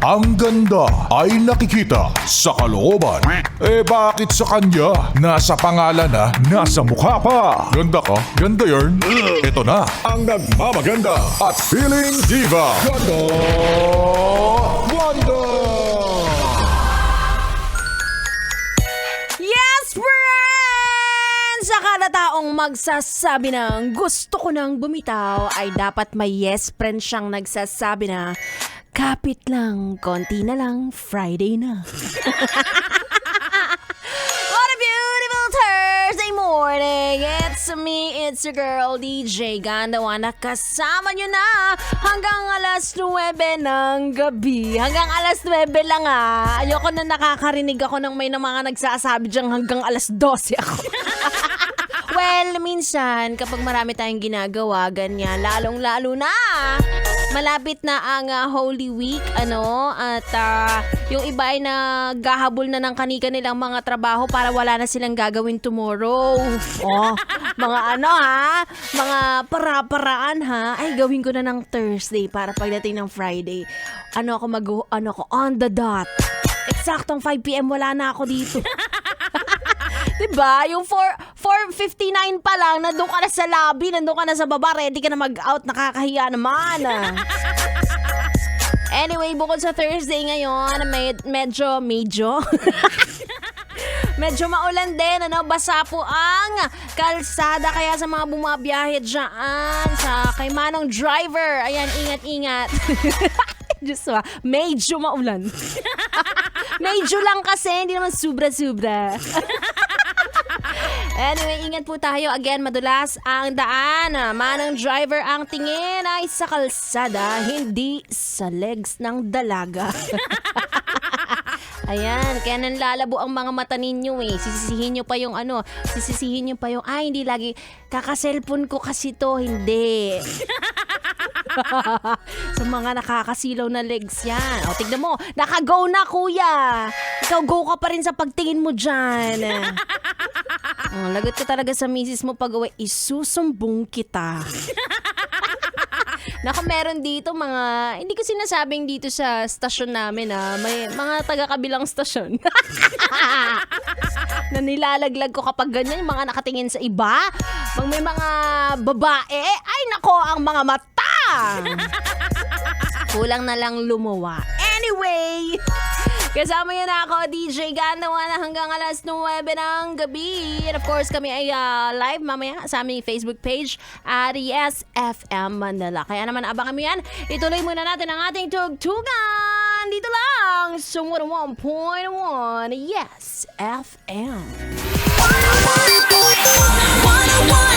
Ang ganda ay nakikita sa kalooban. Bakit sa kanya? Nasa pangalan na, nasa mukha pa. Ganda ka? Ganda yarn. Ito na ang nagmamaganda at feeling diva. Ganda! Wanda! Yes, friends! Sa kalataong magsasabi ng gusto ko nang bumitaw ay dapat may yes friend siyang nagsasabi na kapit lang, konti na lang, Friday na. What a beautiful Thursday morning! It's me, it's your girl, DJ Gandawa. Nakasama nyo na hanggang alas 9 ng gabi. Hanggang alas 9 lang Ayoko na nakakarinig ako ng may mga nagsasabi dyan hanggang alas 12 ako. Well, minsan, kapag marami tayong ginagawa, ganyan, lalong-lalo na, malapit na ang Holy Week, at yung iba ay naghahabol na ng kanilang mga trabaho para wala na silang gagawin tomorrow. Mga mga para-paraan ay gawin ko na ng Thursday para pagdating ng Friday. Ako on the dot. Eksaktong 5 PM wala na ako dito. Diba? Yung 4:59 pa lang, nandun ka na sa lobby, nandun ka na sa baba, ready ka na mag-out, nakakahiya naman. Anyway, bukod sa Thursday ngayon, medyo maulan din, basa po ang kalsada, kaya sa mga bumabiyahe dyan, kay Manong driver, ayan, ingat-ingat. Diyos ko, medyo maulan. Medyo lang kasi, hindi naman sobra-sobra. Anyway, ingat po tayo. Again, madulas ang daan. Manang driver, ang tingin ay sa kalsada, hindi sa legs ng dalaga. Ayan, kaya nanlalabo ang mga mata ninyo Sisisihin nyo pa yung hindi lagi, kaka-cellphone ko kasi to, hindi. Sa mga nakakasilaw na legs yan. Tignan mo, naka-go na kuya. Ikaw go ka pa rin sa pagtingin mo dyan. Lagot ka talaga sa misis mo pag-uwi, isusumbong kita. Naku, meron dito hindi ko sinasabing dito sa stasyon namin may mga taga-kabilang stasyon. Na nilalaglag ko kapag ganyan, yung mga nakatingin sa iba. Pag may mga babae, ay nako, ang mga mata! Kulang na lang lumuwa. Anyway, kasama yun ako, DJ Gandawa, na hanggang alas 9 ng gabi. And of course, kami ay live mamaya sa aming Facebook page at Yes FM Manila. Kaya naman, abangan mo yan. Ituloy muna natin ang ating tugtugan. Dito lang sa 101.1 Yes FM. 101.1